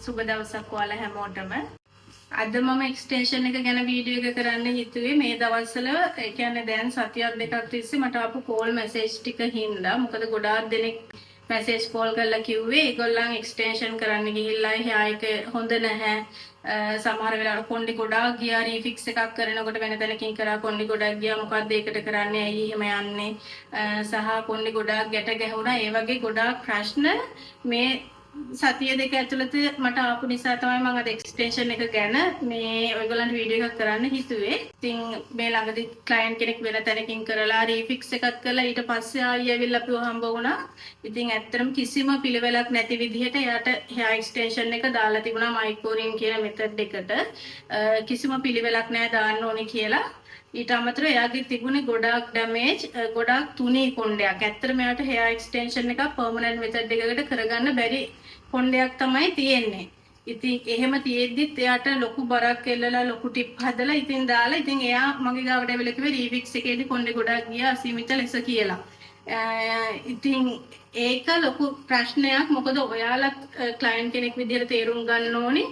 සුබ දවසක් ඔයාලා හැමෝටම. අද මම එක්ස්ටෙන්ෂන් එක ගැන වීඩියෝ එක කරන්න හිතුවේ මේ දවස්වල ඒ කියන්නේ දැන් සතියක් දෙකක් තිස්සේ මට ආපු කෝල් මැසේජ් ටික හින්දා. මොකද ගොඩාක් දෙනෙක් මැසේජ් කෝල් කරලා කිව්වේ ඒගොල්ලන් එක්ස්ටෙන්ෂන් කරන්න ගිහිල්ලා එහා එක හොඳ නැහැ. සමහර වෙලාවට කොණ්ඩේ ගොඩාක් ගියා රීෆික්ස් එකක් කරනකොට වෙන තැනකින් කරා කොණ්ඩේ ගොඩක් ගියා මොකද්ද ඒකට කරන්නේ ඇයි එහෙම යන්නේ සහ කොණ්ඩේ ගොඩාක් ගැට ගැහුණා ඒ වගේ ගොඩාක් ප්‍රශ්න මේ සතිය දෙක ඇතුළත මට ආපු නිසා තමයි මම අද එක්ස්ටෙන්ෂන් එක ගැන මේ ඔයගොල්ලන්ට වීඩියෝ එකක් කරන්න හිතුවේ. ඉතින් මේ ළඟදී ක්ලයන්ට් කෙනෙක් වෙන තැනකින් කරලා රීෆික්ස් එකක් කළා ඊට පස්සේ ආයෙ ඇවිල්ලා අපිව හම්බ වුණා. ඉතින් ඇත්තටම කිසිම පිළිවෙලක් නැති විදිහට එයාට heir extension එක දාලා තිබුණා මයිකෝරින් කියන මෙතඩ් එකට. කිසිම පිළිවෙලක් නැහැ දාන්න ඕනේ කියලා. ඊට අමතරව එයාගේ තිබුණේ ගොඩාක් ඩැමේජ් ගොඩාක් තුනී කොණ්ඩයක්. ඇත්තටම එයාට heir extension එකක් permanent method එකකට කරගන්න බැරි කොණ්ඩයක් තමයි තියෙන්නේ. ඉතින් එහෙම තියෙද්දිත් එයාට ලොකු බරක් එල්ලලා ලොකු ටිප් හදලා ඉතින් දාලා ඉතින් එයා මගේ ගාවට ඇවිල්ලා කිව්වේ රීෆික්ස් එකේදී කොණ්ඩේ ගොඩක් ගියා අසීමිත ලෙස කියලා. ඉතින් ඒක ලොකු ප්‍රශ්නයක්. මොකද ඔයාලා ක්ලයන්ට් කෙනෙක් විදිහට තේරුම් ගන්න ඕනේ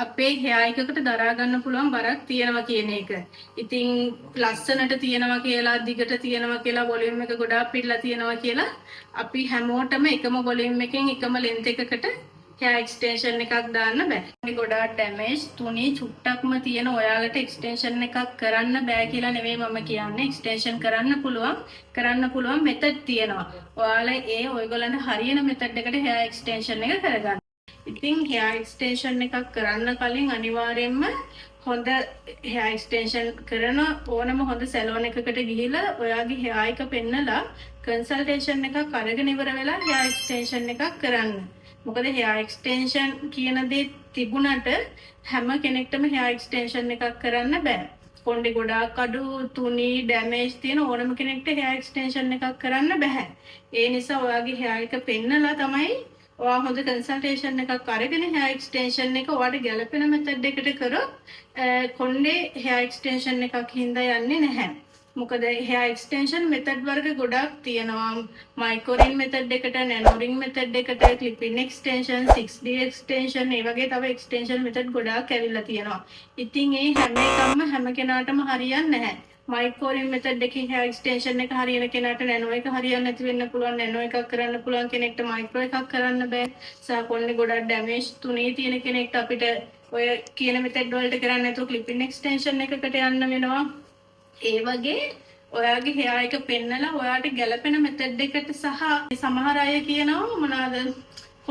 අපේ heir එකකට දරා ගන්න පුළුවන් බරක් තියෙනවා කියන එක. ඉතින් ලස්සනට තියෙනවා කියලා දිගට තියෙනවා කියලා වොලියුම් එක ගොඩාක් පිරලා තියෙනවා කියලා අපි හැමෝටම එකම වොලියුම් එකෙන් එකම ලෙන්ත් එකකට heir extension එකක් දාන්න බෑ. මේ ගොඩාක් ඩැමේජ් තුනී චුට්ටක්ම තියෙන ඔයාලට extension එකක් කරන්න බෑ කියලා නෙවෙයි මම කියන්නේ. extension කරන්න පුළුවන් method තියෙනවා. ඔයාලා ඒ ඔයගොල්ලන්ට හරියන method එකට heir extension එක කරගන්න. ඉතින් heir extension එකක් කරන්න කලින් අනිවාර්යයෙන්ම හොඳ hair extension කරන ඕනම හොඳ සැලෝන් එකකට ගිහිල්ලා ඔයාගේ hair එක පෙන්නලා consultation එකක් අරගෙන ඉවර වෙලා hair extension එකක් කරන්න. මොකද hair extension කියන දේ තිබුණට හැම කෙනෙක්ටම hair extension එකක් කරන්න බෑ. කොණ්ඩේ ගොඩාක් අඩු තුනී ඩැමේජ් තියෙන ඕනම කෙනෙක්ට hair extension එකක් කරන්න බෑ. ඒ නිසා ඔයාගේ hair එක පෙන්නලා තමයි ඔයා හොඳ කන්සල්ටේෂන් එකක් අරගෙන hair extension එක ඔයාට ගැළපෙන method එකකට කරොත් කොණ්ඩේ hair extension එකක් හින්දා යන්නේ නැහැ. මොකද hair extension method වර්ග ගොඩක් තියෙනවා. මයිකෝරින් method එකට, නැනෝරින් method එකට, clip-in extension, 6D extension ඒ වගේ තව extension method ගොඩාක් ඇවිල්ලා තියෙනවා. ඉතින් ඒ හැම එකක්ම හැම කෙනාටම හරියන්නේ නැහැ. මයිකෝරින් මෙතඩ් එකකින් hair extension එක හරියන කෙනාට නැනෝ එක හරියන්නේ නැති වෙන්න පුළුවන්. නැනෝ එකක් කරන්න පුළුවන් කෙනෙක්ට මයික්‍රෝ එකක් කරන්න බෑ. සහ කොණ්ඩේ ගොඩක් ඩැමේජ් තුනී තියෙන කෙනෙක්ට අපිට ඔය කියන මෙතඩ් වලට කරන්න නැතුව clip-in extension එකකට යන්න වෙනවා. ඒ වගේ ඔයාගේ hair එක පෙන්නලා ඔයාට ගැළපෙන මෙතඩ් එකට සහ සමහර අය කියනවා මොනවාද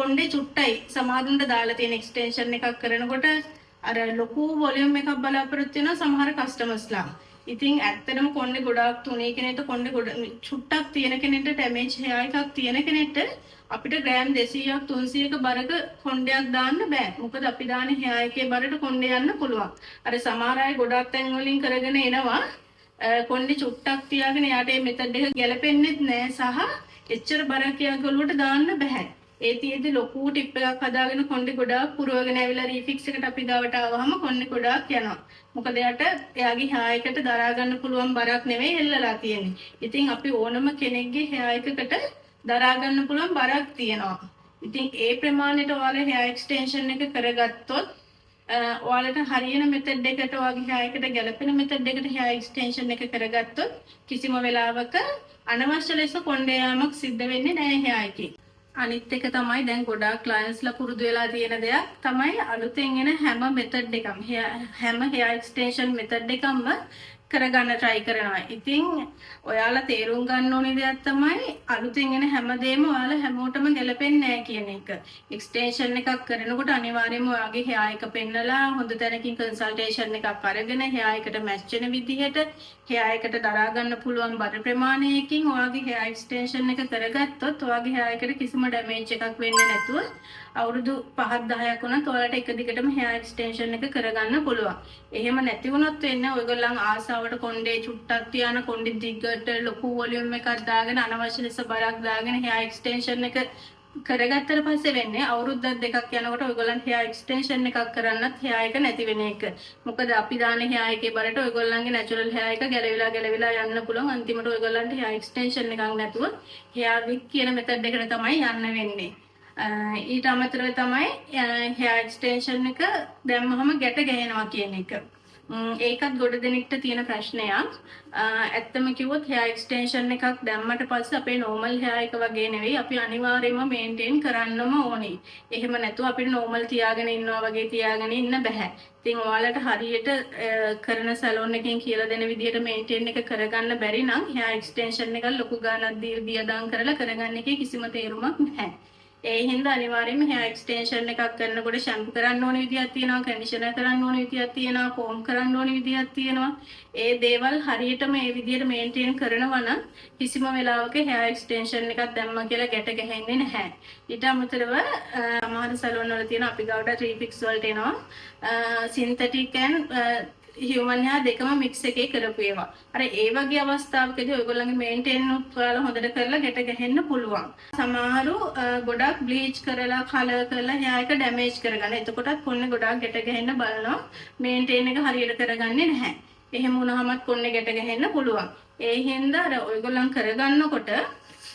කොණ්ඩේ චුට්ටයි සමහරුන්ට දාලා තියෙන extension එකක් කරනකොට අර ලොකු වොලියුම් එකක් බලාපොරොත්තු වෙනවා සමහර කස්ටමර්ස්ලා. ඉතින් ඇත්තටම කොණ්ඩේ ගොඩාක් තුනී කෙනෙක්ට කොණ්ඩේ ගොඩ චුට්ටක් තියෙන කෙනෙක්ට ඩැමේජ් hair එකක් තියෙන කෙනෙක්ට අපිට ග්‍රෑම් 200ක් 300ක බරක කොණ්ඩයක් දාන්න බෑ. මොකද අපි දාන්නේ hair එකේ බරට කොණ්ඩේ යන්න පුළුවන්. අර සමහර අය ගොඩක් තැන් වලින් කරගෙන එනවා කොණ්ඩේ චුට්ටක් තියාගෙන යාට මේ මෙතඩ් එක ගැලපෙන්නේත් නෑ සහ එච්චර බරක් යාගලුවට දාන්න බෑ. ඒ තියෙදි ලොකු ටිප් එකක් හදාගෙන කොණ්ඩේ ගොඩාක් පුරවගෙන ඇවිල්ලා රීෆික්ස් එකට අපි ගාවට ආවහම කොණ්ඩේ ගොඩාක් යනවා. මොකද එයාගේ hair එකට දරා ගන්න පුළුවන් බරක් නෙවෙයි එල්ලලා තියෙන්නේ. ඉතින් අපි ඕනම කෙනෙක්ගේ hair එකකට දරා ගන්න පුළුවන් බරක් තියෙනවා. ඉතින් ඒ ප්‍රමාණයට ඔයාලා hair extension එක කරගත්තොත් ඔයාලට හරියන method එකට ඔයාගේ hair එකට ගැළපෙන method එකට hair extension එක කරගත්තොත් කිසිම වෙලාවක අනවශ්‍ය ලෙස කොණ්ඩේ යාමක් සිද්ධ වෙන්නේ නැහැ hair එකේ. අනිත් එක තමයි දැන් ගොඩාක් ක්ලයන්ට්ස්ලා පුරුදු වෙලා තියෙන දෙයක් තමයි අලුතෙන් එන හැම මෙතඩ් එකම හැම hair extension method එකම කරගන්න try කරනවා. ඉතින් ඔයාලා තේරුම් ගන්න ඕනේ දෙයක් තමයි අලුතෙන් එන හැමදේම ඔයාලා හැමෝටම ගැලපෙන්නේ නැහැ කියන එක. extension එකක් කරනකොට අනිවාර්යයෙන්ම ඔයාගේ hair එක පෙන්නලා හොඳ තැනකින් consultation එකක් අරගෙන hair එකට match වෙන විදිහට hair එකට දරා ගන්න පුළුවන් බර ප්‍රමාණයකින් ඔයාගේ hair extension එක කරගත්තොත් ඔයාගේ hair එකට කිසිම damage එකක් වෙන්නේ නැතුව අවුරුදු 5-10ක් වුණත් ඔයාලට එක දිගටම hair extension එක කරගන්න පුළුවන්. එහෙම නැති වුණොත් වෙන්නේ ඔයගොල්ලන් ආසාවට කොණ්ඩේ චුට්ටක් තියාන කොණ්ඩේ දිගට ලොකු වොලියුම් එකක් දාගෙන අනවශ්‍ය ලෙස බරක් දාගෙන hair extension එක කරගත්තට පස්සේ වෙන්නේ අවුරුද්දක් දෙකක් යනකොට ඔයගොල්ලන් hair extension එකක් කරන්නත් hair එක නැති වෙන එක. මොකද අපි දාන්නේ hair එකේ බරට ඔයගොල්ලන්ගේ natural hair එක ගැලවිලා යන්න පුළුවන්. අන්තිමට ඔයගොල්ලන්ට hair extension එකක් නැතුව hair wig කියන method එකට තමයි යන්න වෙන්නේ. ඊට අමතරව තමයි hair extension එක දැම්මහම ගැට ගැහෙනවා කියන එක. ඒකත් ගොඩ දෙනෙක්ට තියෙන ප්‍රශ්නයක්. ඇත්තම කිව්වොත් hair extension එකක් දැම්මට පස්සේ අපේ normal hair එක වගේ නෙවෙයි අපි අනිවාර්යයෙන්ම maintain කරන්නම ඕනේ. එහෙම නැතුව අපිට normal තියාගෙන ඉන්නවා වගේ තියාගෙන ඉන්න බෑ. ඉතින් ඔයාලට හරියට කරන සැලොන් එකෙන් කියලා දෙන විදිහට maintain එක කරගන්න බැරි නම් hair extension එක ලොකු ගාණක් දීර්ඝියදාම් කරලා කරගන්න එකේ කිසිම තේරුමක් නැහැ. ඒ හින්දා අනිවාර්යයෙන්ම hair extension එකක් කරනකොට shampoo කරන්න ඕන විදිහක් තියෙනවා, conditioner කරන්න ඕන විදිහක් තියෙනවා, comb කරන්න ඕන විදිහක් තියෙනවා. ඒ දේවල් හරියටම ඒ විදිහට maintain කරනවා නම් කිසිම වෙලාවක hair extension එකක් දැම්මා කියලා ගැට ගැහෙන්නේ නැහැ. ඊට අමතරව සමහර සැලොන් වල තියෙන අපි ගාවට 3 fix වලට එනවා synthetic and human hair දෙකම mix එකේ කරපු ඒවා. අර ඒ වගේ අවස්ථාවකදී ඔයගොල්ලන්ගේ මේන්ටේනන්ස් ඔයාලා හොඳට කරලා ගැට ගැහෙන්න පුළුවන්. සමහරු ගොඩක් බ්ලීච් කරලා කලර් කරලා hair එක ඩැමේජ් කරගන්න. එතකොටත් කොන්නේ ගොඩක් ගැට ගැහෙන්න බලනවා. මේන්ටේන් එක හරියට කරගන්නේ නැහැ. එහෙම වුණාමත් කොන්නේ ගැට ගැහෙන්න පුළුවන්. ඒ හින්දා අර ඔයගොල්ලන් කරගන්නකොට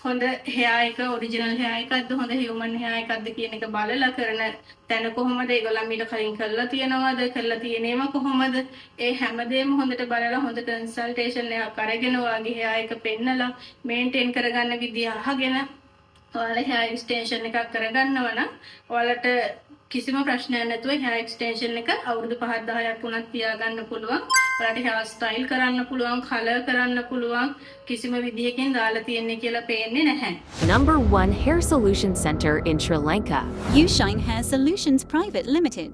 හොඳ hair එක original hair එකක්ද හොඳ human hair එකක්ද කියන එක බලලා කරන තැන කොහොමද ඒගොල්ලන් මීට කලින් කරලා තියෙනවද කරලා තියෙනේම කොහොමද ඒ හැමදේම හොඳට බලලා හොඳ කන්සල්ටේෂන් එකක් අරගෙන ඔයාගේ hair එක පෙන්නලා මේන්ටේන් කරගන්න විදිය අහගෙන ඔයාලා hair extension එකක් කරගන්නවා නම් ඔයාලට කිසිම ප්‍රශ්නයක් නැතුව hair extension එක අවුරුදු 5-10ක් වුණත් තියාගන්න පුළුවන්. ඔයාලට hair style කරන්න පුළුවන්, color කරන්න පුළුවන්. කිසිම විදියකින් දාලා තියන්නේ කියලා පේන්නේ නැහැ. Number 1 Hair Solution Center in Sri Lanka. You Shine Hair Solutions Private Limited.